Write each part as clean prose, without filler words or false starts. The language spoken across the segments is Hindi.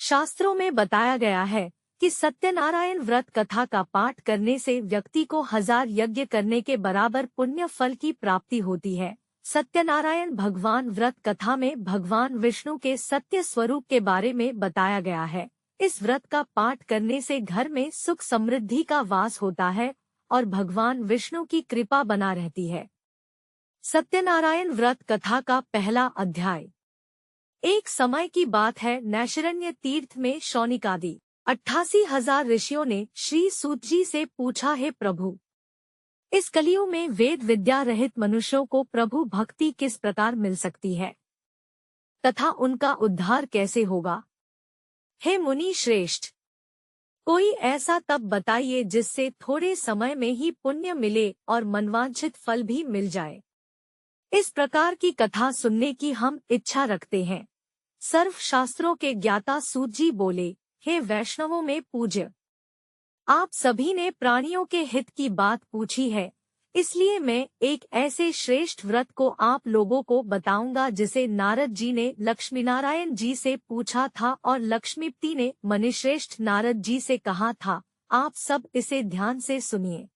शास्त्रों में बताया गया है कि सत्यनारायण व्रत कथा का पाठ करने से व्यक्ति को 1000 यज्ञ करने के बराबर पुण्य फल की प्राप्ति होती है। सत्यनारायण भगवान व्रत कथा में भगवान विष्णु के सत्य स्वरूप के बारे में बताया गया है। इस व्रत का पाठ करने से घर में सुख समृद्धि का वास होता है और भगवान विष्णु की कृपा बना रहती है। सत्यनारायण व्रत कथा का पहला अध्याय। एक समय की बात है, नैमिषारण्य तीर्थ में शौनिकादि 88,000 ऋषियों ने श्री सूत जी से पूछा, हे प्रभु, इस कलियुग में वेद विद्या रहित मनुष्यों को प्रभु भक्ति किस प्रकार मिल सकती है तथा उनका उद्धार कैसे होगा? हे मुनि श्रेष्ठ, कोई ऐसा तप बताइए जिससे थोड़े समय में ही पुण्य मिले और मनवांछित फल भी मिल जाए। इस प्रकार की कथा सुनने की हम इच्छा रखते हैं। सर्व शास्त्रों के ज्ञाता सूत जी बोले, हे वैष्णवों में पूज्य, आप सभी ने प्राणियों के हित की बात पूछी है, इसलिए मैं एक ऐसे श्रेष्ठ व्रत को आप लोगों को बताऊंगा जिसे नारद जी ने लक्ष्मीनारायण जी से पूछा था और लक्ष्मीपति ने मुनिश्रेष्ठ नारद जी से कहा था। आप सब इसे ध्यान से सुनिए।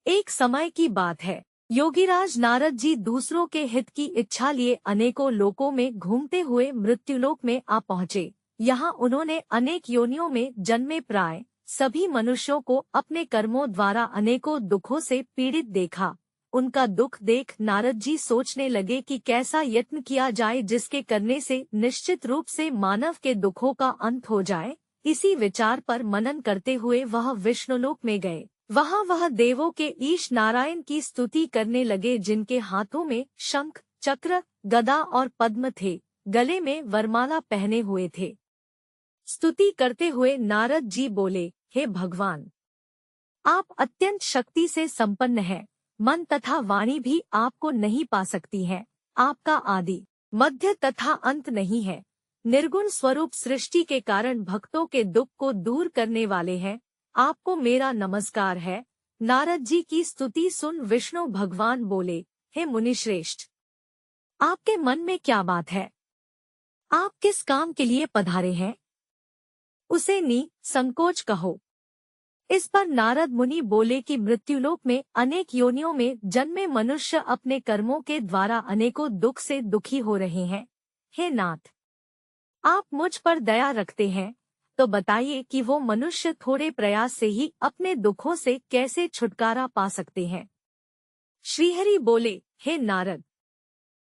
एक समय की बात है, योगीराज नारद जी दूसरों के हित की इच्छा लिए अनेकों लोकों में घूमते हुए मृत्युलोक में आ पहुँचे। यहाँ उन्होंने अनेक योनियों में जन्मे प्राय सभी मनुष्यों को अपने कर्मों द्वारा अनेकों दुखों से पीड़ित देखा। उनका दुख देख नारद जी सोचने लगे कि कैसा यत्न किया जाए जिसके करने से निश्चित रूप से मानव के दुखों का अंत हो जाए। इसी विचार पर मनन करते हुए वह विष्णुलोक में गए। वहाँ वह देवों के ईश नारायण की स्तुति करने लगे, जिनके हाथों में शंख, चक्र, गदा और पद्म थे, गले में वरमाला पहने हुए थे। स्तुति करते हुए नारद जी बोले, हे भगवान, आप अत्यंत शक्ति से संपन्न हैं, मन तथा वाणी भी आपको नहीं पा सकती है। आपका आदि, मध्य तथा अंत नहीं है। निर्गुण स्वरूप सृष्टि के कारण भक्तों के दुख को दूर करने वाले हैं। आपको मेरा नमस्कार है। नारद जी की स्तुति सुन विष्णु भगवान बोले, हे मुनिश्रेष्ठ, आपके मन में क्या बात है? आप किस काम के लिए पधारे हैं? उसे संकोच कहो। इस पर नारद मुनि बोले कि मृत्युलोक में अनेक योनियों में जन्मे मनुष्य अपने कर्मों के द्वारा अनेकों दुख से दुखी हो रहे हैं। हे नाथ, आप मुझ पर दया रखते हैं तो बताइए कि वो मनुष्य थोड़े प्रयास से ही अपने दुखों से कैसे छुटकारा पा सकते हैं। श्रीहरि बोले, हे नारद,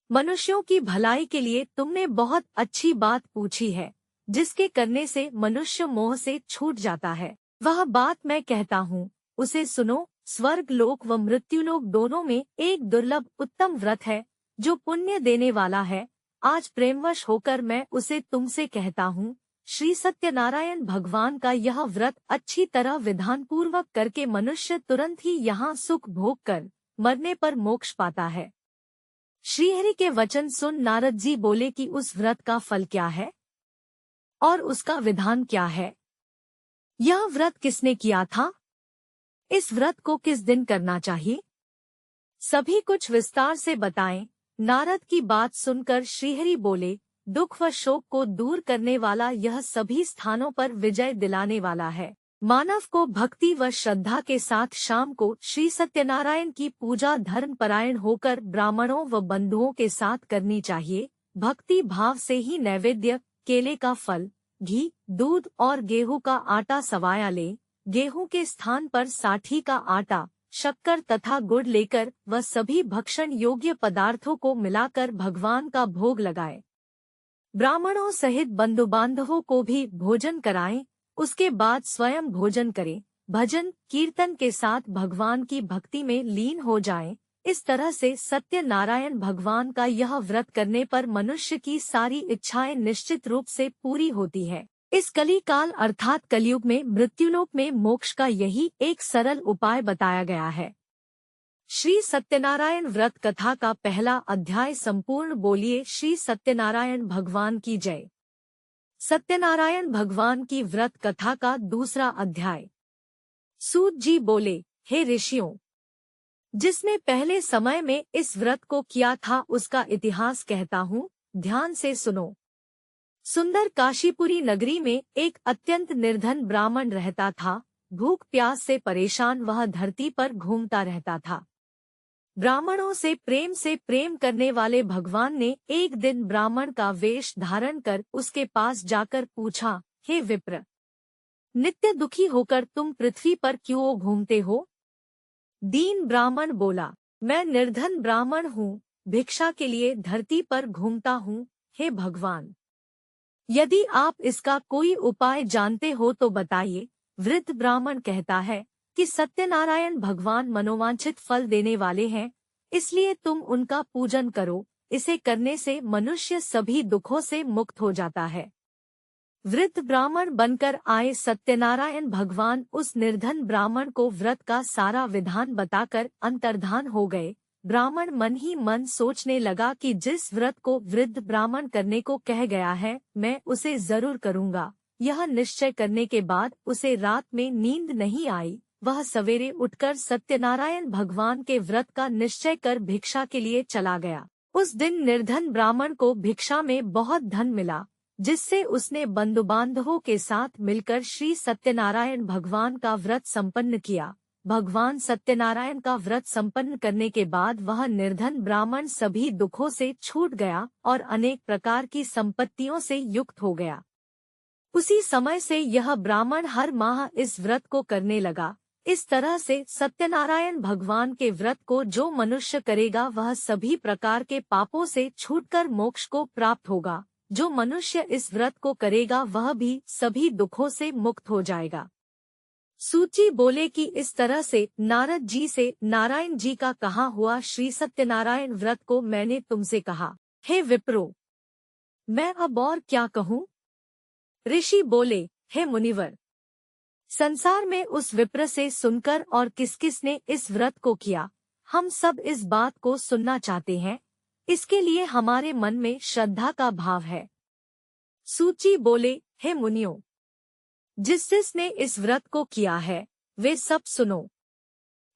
मनुष्यों की भलाई के लिए तुमने बहुत अच्छी बात पूछी है, जिसके करने से मनुष्य मोह से छूट जाता है। वह बात मैं कहता हूँ, उसे सुनो। स्वर्ग लोक व मृत्युलोक दोनों में एक दुर्लभ उत्तम व्रत है जो पुण्य देने वाला है। आज प्रेमवश होकर मैं उसे तुमसे कहता हूँ। श्री सत्यनारायण भगवान का यह व्रत अच्छी तरह विधान पूर्वक करके मनुष्य तुरंत ही यहाँ सुख भोग कर मरने पर मोक्ष पाता है। श्रीहरि के वचन सुन नारद जी बोले कि उस व्रत का फल क्या है और उसका विधान क्या है? यह व्रत किसने किया था? इस व्रत को किस दिन करना चाहिए? सभी कुछ विस्तार से बताएं। नारद की बात सुनकर श्रीहरि बोले, दुख व शोक को दूर करने वाला यह सभी स्थानों पर विजय दिलाने वाला है। मानव को भक्ति व श्रद्धा के साथ शाम को श्री सत्यनारायण की पूजा धर्म परायण होकर ब्राह्मणों व बंधुओं के साथ करनी चाहिए। भक्ति भाव से ही नैवेद्य, केले का फल, घी, दूध और गेहूं का आटा सवाया ले। गेहूं के स्थान पर साठी का आटा, शक्कर तथा गुड़ लेकर वह सभी भक्षण योग्य पदार्थों को मिलाकर भगवान का भोग लगाए। ब्राह्मणों सहित बंधु बांधवों को भी भोजन कराएं। उसके बाद स्वयं भोजन करें। भजन कीर्तन के साथ भगवान की भक्ति में लीन हो जाएं। इस तरह से सत्यनारायण भगवान का यह व्रत करने पर मनुष्य की सारी इच्छाएं निश्चित रूप से पूरी होती है। इस कली काल अर्थात कलयुग में मृत्युलोक में मोक्ष का यही एक सरल उपाय बताया गया है। श्री सत्यनारायण व्रत कथा का पहला अध्याय संपूर्ण बोलिए श्री सत्यनारायण भगवान की जय। सत्यनारायण भगवान की व्रत कथा का दूसरा अध्याय। सूत जी बोले, हे ऋषियों, जिसने पहले समय में इस व्रत को किया था उसका इतिहास कहता हूँ, ध्यान से सुनो। सुंदर काशीपुरी नगरी में एक अत्यंत निर्धन ब्राह्मण रहता था। भूख प्यास से परेशान वह धरती पर घूमता रहता था। ब्राह्मणों से प्रेम करने वाले भगवान ने एक दिन ब्राह्मण का वेश धारण कर उसके पास जाकर पूछा, हे विप्र, नित्य दुखी होकर तुम पृथ्वी पर क्यों घूमते हो? दीन ब्राह्मण बोला, मैं निर्धन ब्राह्मण हूँ, भिक्षा के लिए धरती पर घूमता हूँ, हे भगवान। यदि आप इसका कोई उपाय जानते हो तो बताइए। वृद्ध ब्राह्मण कहता है कि सत्यनारायण भगवान मनोवांछित फल देने वाले हैं, इसलिए तुम उनका पूजन करो। इसे करने से मनुष्य सभी दुखों से मुक्त हो जाता है। वृद्ध ब्राह्मण बनकर आए सत्यनारायण भगवान उस निर्धन ब्राह्मण को व्रत का सारा विधान बताकर अंतर्धान हो गए। ब्राह्मण मन ही मन सोचने लगा कि जिस व्रत को वृद्ध ब्राह्मण करने को कह गया है, मैं उसे जरूर करूँगा। यह निश्चय करने के बाद उसे रात में नींद नहीं आई। वह सवेरे उठकर सत्यनारायण भगवान के व्रत का निश्चय कर भिक्षा के लिए चला गया। उस दिन निर्धन ब्राह्मण को भिक्षा में बहुत धन मिला, जिससे उसने बंधु बांधवों के साथ मिलकर श्री सत्यनारायण भगवान का व्रत संपन्न किया। भगवान सत्यनारायण का व्रत संपन्न करने के बाद वह निर्धन ब्राह्मण सभी दुखों से छूट गया और अनेक प्रकार की संपत्तियों से युक्त हो गया। उसी समय से यह ब्राह्मण हर माह इस व्रत को करने लगा। इस तरह से सत्यनारायण भगवान के व्रत को जो मनुष्य करेगा वह सभी प्रकार के पापों से छूटकर मोक्ष को प्राप्त होगा। जो मनुष्य इस व्रत को करेगा वह भी सभी दुखों से मुक्त हो जाएगा। सूची बोले कि इस तरह से नारद जी से नारायण जी का कहा हुआ श्री सत्यनारायण व्रत को मैंने तुमसे कहा। हे विप्रो, मैं अब और क्या कहूँ? ऋषि बोले, हे मुनिवर, संसार में उस विप्र से सुनकर और किस किस ने इस व्रत को किया, हम सब इस बात को सुनना चाहते हैं। इसके लिए हमारे मन में श्रद्धा का भाव है। सूची बोले, हे मुनियों, जिस जिसने इस व्रत को किया है वे सब सुनो।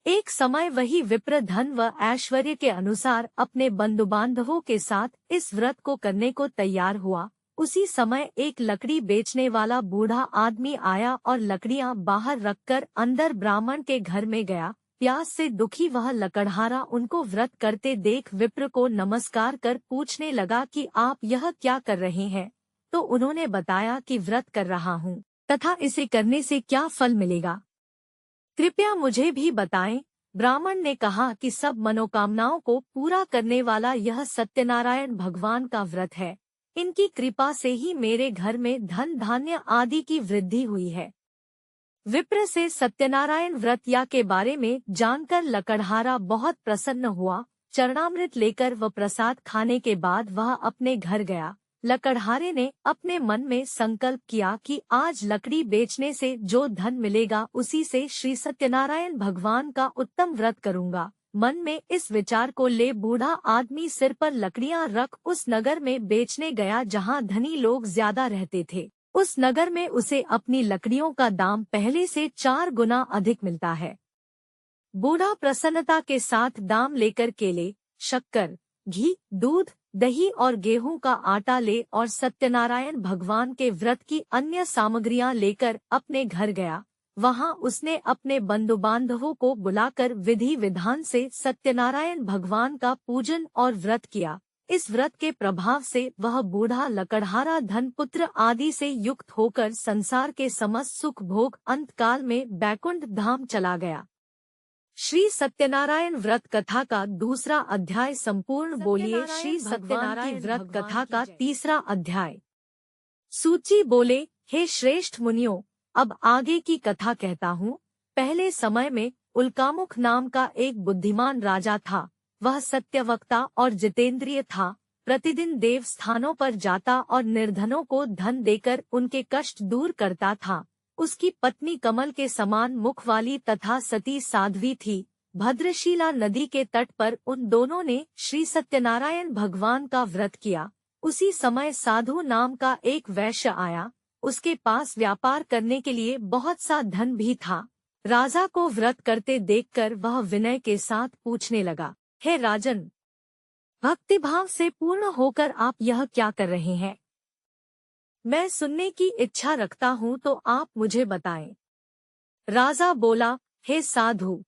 एक समय वही विप्र धन व ऐश्वर्य के अनुसार अपने बंधु बांधवों के साथ इस व्रत को करने को तैयार हुआ। उसी समय एक लकड़ी बेचने वाला बूढ़ा आदमी आया और लकड़ियां बाहर रखकर अंदर ब्राह्मण के घर में गया। प्यास से दुखी वह लकड़हारा उनको व्रत करते देख विप्र को नमस्कार कर पूछने लगा कि आप यह क्या कर रहे हैं? तो उन्होंने बताया कि व्रत कर रहा हूँ तथा इसे करने से क्या फल मिलेगा, कृपया मुझे भी बताएं। ब्राह्मण ने कहा कि सब मनोकामनाओं को पूरा करने वाला यह सत्यनारायण भगवान का व्रत है। इनकी कृपा से ही मेरे घर में धन धान्य आदि की वृद्धि हुई है। विप्र से सत्यनारायण व्रत या के बारे में जानकर लकड़हारा बहुत प्रसन्न हुआ। चरणामृत लेकर व प्रसाद खाने के बाद वह अपने घर गया। लकड़हारे ने अपने मन में संकल्प किया कि आज लकड़ी बेचने से जो धन मिलेगा उसी से श्री सत्यनारायण भगवान का उत्तम व्रत करूंगा। मन में इस विचार को ले बूढ़ा आदमी सिर पर लकड़ियां रख उस नगर में बेचने गया जहां धनी लोग ज्यादा रहते थे। उस नगर में उसे अपनी लकड़ियों का दाम पहले से 4 गुना अधिक मिलता है। बूढ़ा प्रसन्नता के साथ दाम लेकर केले, शक्कर, घी, दूध, दही और गेहूं का आटा ले और सत्यनारायण भगवान के व्रत की अन्य सामग्रियां लेकर अपने घर गया। वहां उसने अपने बंधु बांधवों को बुलाकर विधि विधान से सत्यनारायण भगवान का पूजन और व्रत किया। इस व्रत के प्रभाव से वह बूढ़ा लकड़हारा धन पुत्र आदि से युक्त होकर संसार के समस्त सुख भोग अंतकाल में बैकुंठ धाम चला गया। श्री सत्यनारायण व्रत कथा का दूसरा अध्याय संपूर्ण बोलिए श्री सत्यनारायण व्रत कथा का तीसरा अध्याय। सूची बोले, हे श्रेष्ठ मुनियों, अब आगे की कथा कहता हूँ। पहले समय में उल्कामुख नाम का एक बुद्धिमान राजा था। वह सत्यवक्ता और जितेंद्रिय था। प्रतिदिन देव स्थानों पर जाता और निर्धनों को धन देकर उनके कष्ट दूर करता था। उसकी पत्नी कमल के समान मुख वाली तथा सती साध्वी थी। भद्रशिला नदी के तट पर उन दोनों ने श्री सत्यनारायण भगवान का व्रत किया। उसी समय साधु नाम का एक वैश्य आया। उसके पास व्यापार करने के लिए बहुत सा धन भी था। राजा को व्रत करते देखकर वह विनय के साथ पूछने लगा, हे राजन, भक्तिभाव से पूर्ण होकर आप यह क्या कर रहे हैं? मैं सुनने की इच्छा रखता हूँ तो आप मुझे बताएं। राजा बोला, हे साधु,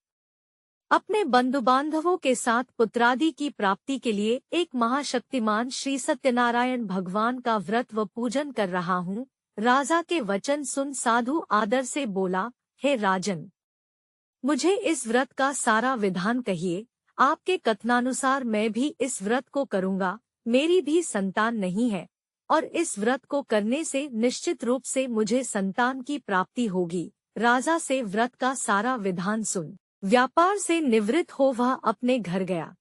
अपने बंधु बांधवों के साथ पुत्रादि की प्राप्ति के लिए एक महाशक्तिमान श्री सत्यनारायण भगवान का व्रत व पूजन कर रहा हूँ। राजा के वचन सुन साधु आदर से बोला, हे राजन, मुझे इस व्रत का सारा विधान कहिए। आपके कथनानुसार मैं भी इस व्रत को करूँगा। मेरी भी संतान नहीं है और इस व्रत को करने से निश्चित रूप से मुझे संतान की प्राप्ति होगी। राजा से व्रत का सारा विधान सुन व्यापार से निवृत्त हो वह अपने घर गया।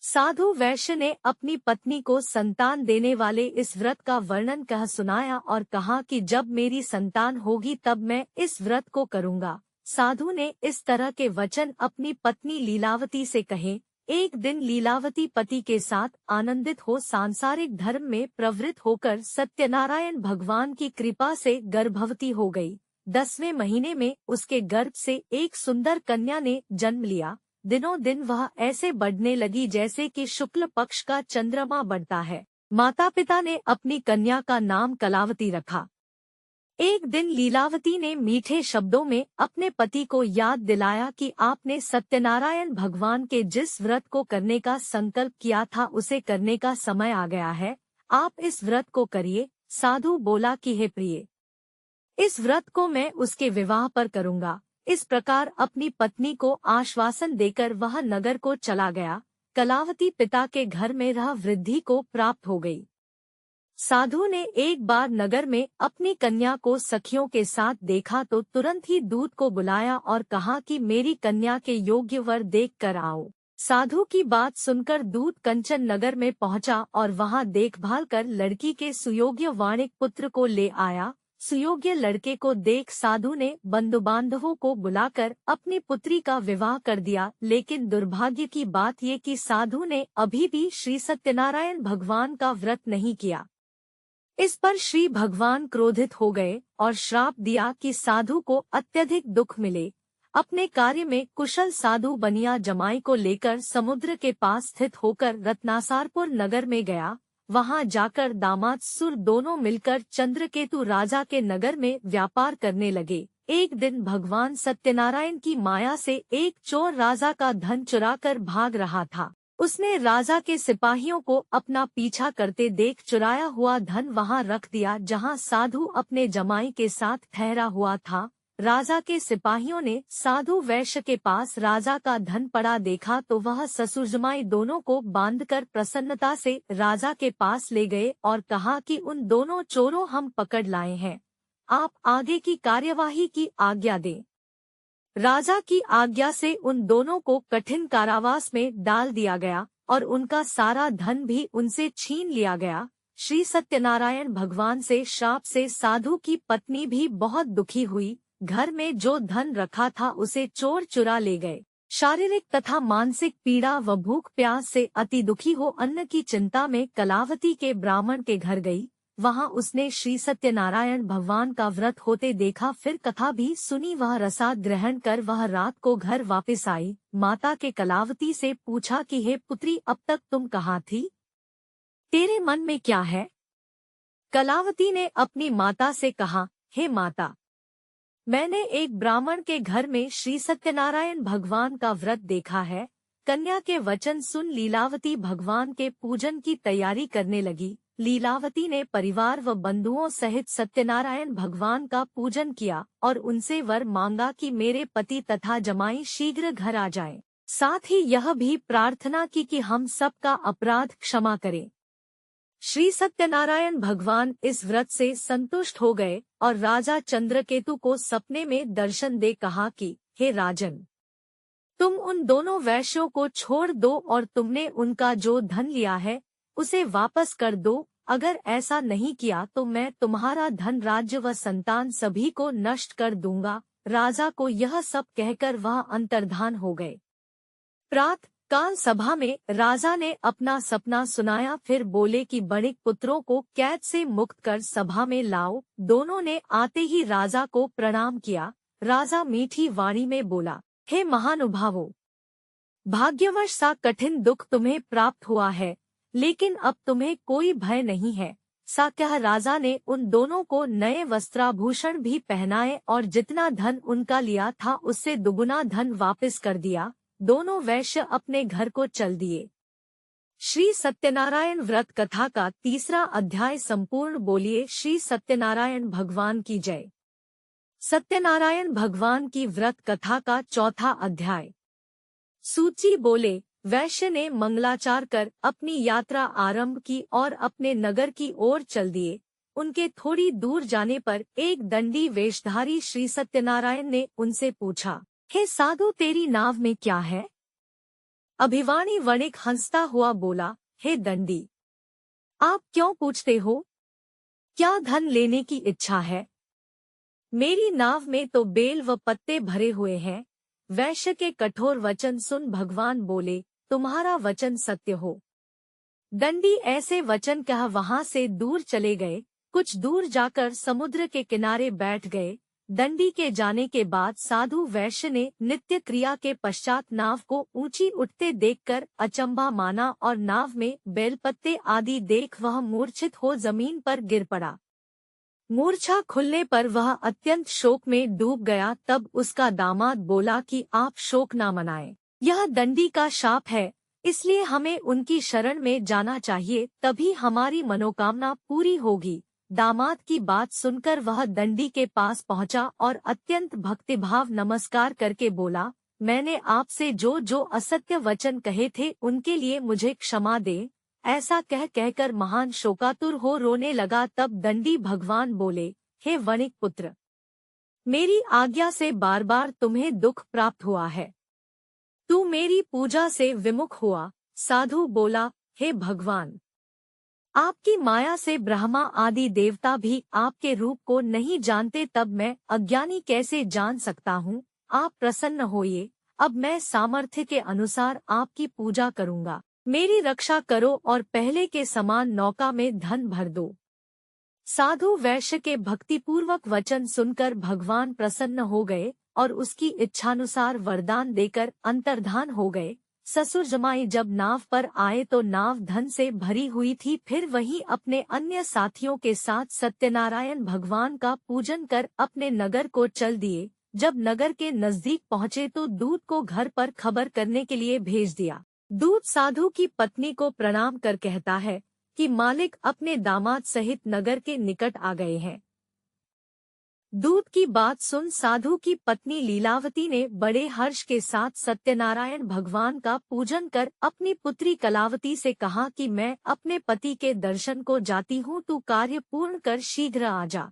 साधु वैश्य ने अपनी पत्नी को संतान देने वाले इस व्रत का वर्णन कह सुनाया और कहा कि जब मेरी संतान होगी तब मैं इस व्रत को करूँगा। साधु ने इस तरह के वचन अपनी पत्नी लीलावती से कहे। एक दिन लीलावती पति के साथ आनंदित हो सांसारिक धर्म में प्रवृत्त होकर सत्यनारायण भगवान की कृपा से गर्भवती हो गई। 10वें महीने में उसके गर्भ से एक सुंदर कन्या ने जन्म लिया। दिनों दिन वह ऐसे बढ़ने लगी जैसे कि शुक्ल पक्ष का चंद्रमा बढ़ता है। माता पिता ने अपनी कन्या का नाम कलावती रखा। एक दिन लीलावती ने मीठे शब्दों में अपने पति को याद दिलाया कि आपने सत्यनारायण भगवान के जिस व्रत को करने का संकल्प किया था उसे करने का समय आ गया है। आप इस व्रत को करिए। साधु बोला कि हे प्रिय, इस व्रत को मैं उसके विवाह पर करूँगा। इस प्रकार अपनी पत्नी को आश्वासन देकर वह नगर को चला गया। कलावती पिता के घर में रह वृद्धि को प्राप्त हो गई। साधु ने एक बार नगर में अपनी कन्या को सखियों के साथ देखा तो तुरंत ही दूत को बुलाया और कहा कि मेरी कन्या के योग्य वर देख कर आओ। साधु की बात सुनकर दूत कंचन नगर में पहुंचा और वहां देखभाल कर लड़की के सुयोग्य वाणिक पुत्र को ले आया। सुयोग्य लड़के को देख साधु ने बंधु बांधवों को बुलाकर अपनी पुत्री का विवाह कर दिया। लेकिन दुर्भाग्य की बात ये कि साधु ने अभी भी श्री सत्यनारायण भगवान का व्रत नहीं किया। इस पर श्री भगवान क्रोधित हो गए और श्राप दिया कि साधु को अत्यधिक दुख मिले। अपने कार्य में कुशल साधु बनिया जमाई को लेकर समुद्र के पास स्थित होकर रत्नासारपुर नगर में गया। वहां जाकर दामाद सुर दोनों मिलकर चंद्रकेतु राजा के नगर में व्यापार करने लगे। एक दिन भगवान सत्यनारायण की माया से एक चोर राजा का धन चुराकर भाग रहा था। उसने राजा के सिपाहियों को अपना पीछा करते देख चुराया हुआ धन वहां रख दिया जहां साधु अपने जमाई के साथ ठहरा हुआ था। राजा के सिपाहियों ने साधु वैश्य के पास राजा का धन पड़ा देखा तो वह ससुर जमाई दोनों को बांधकर प्रसन्नता से राजा के पास ले गए और कहा कि उन दोनों चोरों हम पकड़ लाए हैं, आप आगे की कार्यवाही की आज्ञा दें। राजा की आज्ञा से उन दोनों को कठिन कारावास में डाल दिया गया और उनका सारा धन भी उनसे छीन लिया गया। श्री सत्यनारायण भगवान से श्राप से साधु की पत्नी भी बहुत दुखी हुई। घर में जो धन रखा था उसे चोर चुरा ले गए। शारीरिक तथा मानसिक पीड़ा व भूख प्यास से अति दुखी हो अन्न की चिंता में कलावती के ब्राह्मण के घर गई। वहां उसने श्री सत्यनारायण भगवान का व्रत होते देखा। फिर कथा भी सुनी। वह रसाद ग्रहण कर वह रात को घर वापस आई। माता के कलावती से पूछा कि हे पुत्री, अब तक तुम कहाँ थी? तेरे मन में क्या है? कलावती ने अपनी माता से कहा, हे माता, मैंने एक ब्राह्मण के घर में श्री सत्यनारायण भगवान का व्रत देखा है। कन्या के वचन सुन लीलावती भगवान के पूजन की तैयारी करने लगी। लीलावती ने परिवार व बंधुओं सहित सत्यनारायण भगवान का पूजन किया और उनसे वर मांगा कि मेरे पति तथा जमाई शीघ्र घर आ जाएं। साथ ही यह भी प्रार्थना की कि हम सबका अपराध क्षमा करें। श्री सत्यनारायण भगवान इस व्रत से संतुष्ट हो गए और राजा चंद्रकेतु को सपने में दर्शन दे कहा कि हे राजन, तुम उन दोनों वैश्यों को छोड़ दो और तुमने उनका जो धन लिया है उसे वापस कर दो। अगर ऐसा नहीं किया तो मैं तुम्हारा धन, राज्य व संतान सभी को नष्ट कर दूंगा। राजा को यह सब कहकर वह अंतर्धान हो गए। प्रातः काल सभा में राजा ने अपना सपना सुनाया। फिर बोले कि बणिक पुत्रों को कैद से मुक्त कर सभा में लाओ। दोनों ने आते ही राजा को प्रणाम किया। राजा मीठी वाणी में बोला, हे महानुभावों, भाग्यवश सा कठिन दुख तुम्हें प्राप्त हुआ है, लेकिन अब तुम्हें कोई भय नहीं है। सात्यः राजा ने उन दोनों को नए वस्त्राभूषण भी पहनाए और जितना धन उनका लिया था उससे दुगुना धन वापस कर दिया। दोनों वैश्य अपने घर को चल दिए। श्री सत्यनारायण व्रत कथा का 3रा अध्याय संपूर्ण। बोलिए श्री सत्यनारायण भगवान की जय। सत्यनारायण भगवान की व्रत कथा का 4था अध्याय। सूची बोले, वैश्य ने मंगलाचार कर अपनी यात्रा आरंभ की और अपने नगर की ओर चल दिए। उनके थोड़ी दूर जाने पर एक दंडी वेशधारी श्री सत्यनारायण ने उनसे पूछा, हे साधु, तेरी नाव में क्या है? अभिवाणी वणिक हंसता हुआ बोला, हे दंडी, आप क्यों पूछते हो? क्या धन लेने की इच्छा है? मेरी नाव में तो बेल व पत्ते भरे हुए हैं। वैश्य के कठोर वचन सुन भगवान बोले, तुम्हारा वचन सत्य हो। दंडी ऐसे वचन कह वहां से दूर चले गए। कुछ दूर जाकर समुद्र के किनारे बैठ गए। दंडी के जाने के बाद साधु वैश्य ने नित्य क्रिया के पश्चात नाव को ऊंची उठते देखकर अचंभा माना और नाव में बेलपत्ते आदि देख वह मूर्छित हो जमीन पर गिर पड़ा। मूर्छा खुलने पर वह अत्यंत शोक में डूब गया। तब उसका दामाद बोला कि आप शोक न मनाएं, यह दंडी का शाप है, इसलिए हमें उनकी शरण में जाना चाहिए, तभी हमारी मनोकामना पूरी होगी। दामाद की बात सुनकर वह दंडी के पास पहुंचा और अत्यंत भक्तिभाव नमस्कार करके बोला, मैंने आपसे जो जो असत्य वचन कहे थे उनके लिए मुझे क्षमा दे। ऐसा कहकर महान शोकातुर हो रोने लगा। तब दंडी भगवान बोले, हे वणिक पुत्र, मेरी आज्ञा से बार बार तुम्हें दुख प्राप्त हुआ है। तू मेरी पूजा से विमुख हुआ। साधु बोला, हे भगवान, आपकी माया से ब्रह्मा आदि देवता भी आपके रूप को नहीं जानते, तब मैं अज्ञानी कैसे जान सकता हूँ? आप प्रसन्न होइए, अब मैं सामर्थ्य के अनुसार आपकी पूजा करूँगा। मेरी रक्षा करो और पहले के समान नौका में धन भर दो। साधु वैश्य के भक्तिपूर्वक वचन सुनकर भगवान प्रसन्न हो गए और उसकी इच्छानुसार वरदान देकर अंतर्धान हो गए। ससुर जमाई जब नाव पर आए तो नाव धन से भरी हुई थी। फिर वहीं अपने अन्य साथियों के साथ सत्यनारायण भगवान का पूजन कर अपने नगर को चल दिए। जब नगर के नजदीक पहुँचे तो दूत को घर पर खबर करने के लिए भेज दिया। दूत साधु की पत्नी को प्रणाम कर कहता है कि मालिक अपने दामाद सहित नगर के निकट आ गए हैं। दूत की बात सुन साधु की पत्नी लीलावती ने बड़े हर्ष के साथ सत्यनारायण भगवान का पूजन कर अपनी पुत्री कलावती से कहा कि मैं अपने पति के दर्शन को जाती हूँ, तू कार्य पूर्ण कर शीघ्र आ जा।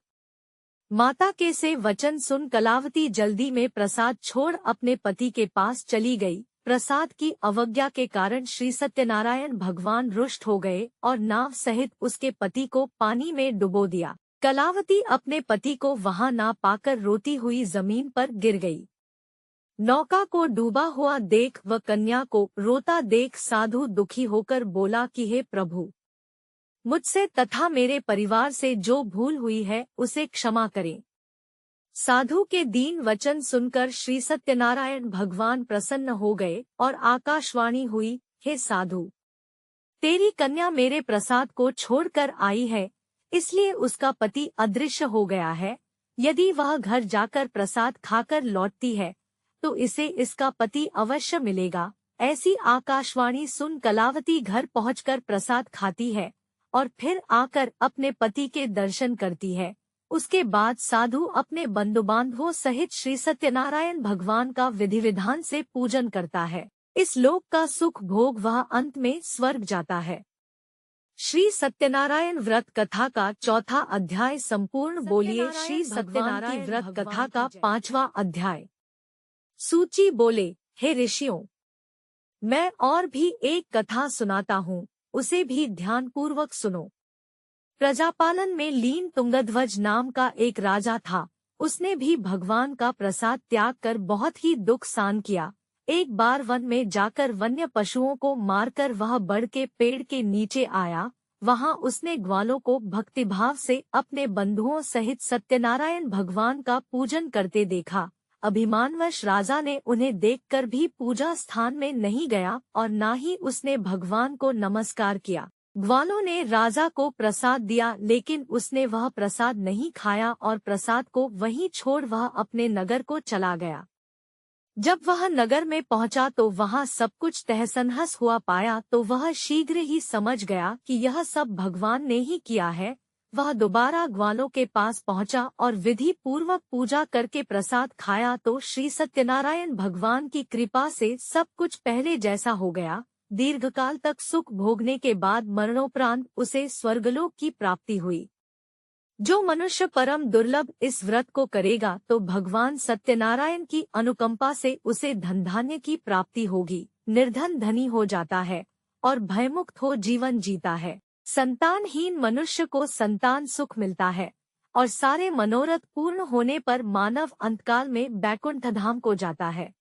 माता के से वचन सुन कलावती जल्दी में प्रसाद छोड़ अपने पति के पास चली गई। प्रसाद की अवज्ञा के कारण श्री सत्यनारायण भगवान रुष्ट हो गए और नाव सहित उसके पति को पानी में डुबो दिया। कलावती अपने पति को वहां ना पाकर रोती हुई जमीन पर गिर गई। नौका को डूबा हुआ देख व कन्या को रोता देख साधु दुखी होकर बोला कि हे प्रभु, मुझसे तथा मेरे परिवार से जो भूल हुई है उसे क्षमा करें। साधु के दीन वचन सुनकर श्री सत्यनारायण भगवान प्रसन्न हो गए और आकाशवाणी हुई, हे साधु, तेरी कन्या मेरे प्रसाद को छोड़कर आई है, इसलिए उसका पति अदृश्य हो गया है। यदि वह घर जाकर प्रसाद खाकर लौटती है तो इसे इसका पति अवश्य मिलेगा। ऐसी आकाशवाणी सुन कलावती घर पहुंचकर प्रसाद खाती है और फिर आकर अपने पति के दर्शन करती है। उसके बाद साधु अपने बंधु बांधवों सहित श्री सत्यनारायण भगवान का विधि विधान से पूजन करता है। इस लोक का सुख भोग वह अंत में स्वर्ग जाता है। श्री सत्यनारायण व्रत कथा का 4था अध्याय संपूर्ण। बोलिए श्री सत्यनारायण व्रत कथा का 5वां अध्याय। सूची बोले, हे ऋषियों, मैं और भी एक कथा सुनाता हूँ, उसे भी ध्यानपूर्वक सुनो। प्रजापालन में लीन तुंगध्वज नाम का एक राजा था। उसने भी भगवान का प्रसाद त्याग कर बहुत ही दुख सहन किया। एक बार वन में जाकर वन्य पशुओं को मारकर वह बड़ के पेड़ के नीचे आया। वहां उसने ग्वालों को भक्तिभाव से अपने बंधुओं सहित सत्यनारायण भगवान का पूजन करते देखा। अभिमानवश राजा ने उन्हें देखकर भी पूजा स्थान में नहीं गया और न ही उसने भगवान को नमस्कार किया। ग्वालों ने राजा को प्रसाद दिया, लेकिन उसने वह प्रसाद नहीं खाया और प्रसाद को वहीं छोड़ वह अपने नगर को चला गया। जब वह नगर में पहुंचा तो वहां सब कुछ तहस-नहस हुआ पाया तो वह शीघ्र ही समझ गया कि यह सब भगवान ने ही किया है। वह दोबारा ग्वालों के पास पहुंचा और विधि पूर्वक पूजा करके प्रसाद खाया तो श्री सत्यनारायण भगवान की कृपा से सब कुछ पहले जैसा हो गया। दीर्घकाल तक सुख भोगने के बाद मरणोपरांत उसे स्वर्गलोक की प्राप्ति हुई। जो मनुष्य परम दुर्लभ इस व्रत को करेगा तो भगवान सत्यनारायण की अनुकंपा से उसे धन धान्य की प्राप्ति होगी, निर्धन धनी हो जाता है और भयमुक्त हो जीवन जीता है। संतानहीन मनुष्य को संतान सुख मिलता है और सारे मनोरथ पूर्ण होने पर मानव अंतकाल में बैकुंठ धाम को जाता है।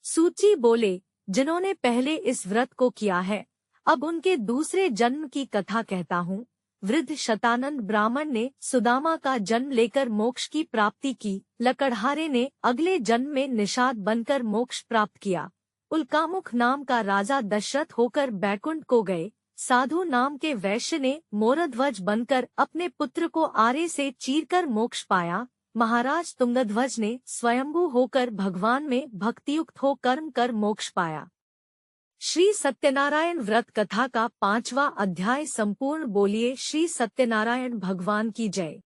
सूची बोले, जिन्होंने पहले इस व्रत को किया है, अब उनके दूसरे जन्म की कथा कहता हूँ। वृद्ध शतानंद ब्राह्मण ने सुदामा का जन्म लेकर मोक्ष की प्राप्ति की। लकड़हारे ने अगले जन्म में निषाद बनकर मोक्ष प्राप्त किया। उल्कामुख नाम का राजा दशरथ होकर बैकुंठ को गए। साधु नाम के वैश्य ने मोरध्वज बनकर अपने पुत्र को आरे से चीरकर मोक्ष पाया। महाराज तुंगध्वज ने स्वयंभू होकर भगवान में भक्तियुक्त हो कर्म कर मोक्ष पाया। श्री सत्यनारायण व्रत कथा का 5वां अध्याय संपूर्ण। बोलिए श्री सत्यनारायण भगवान की जय।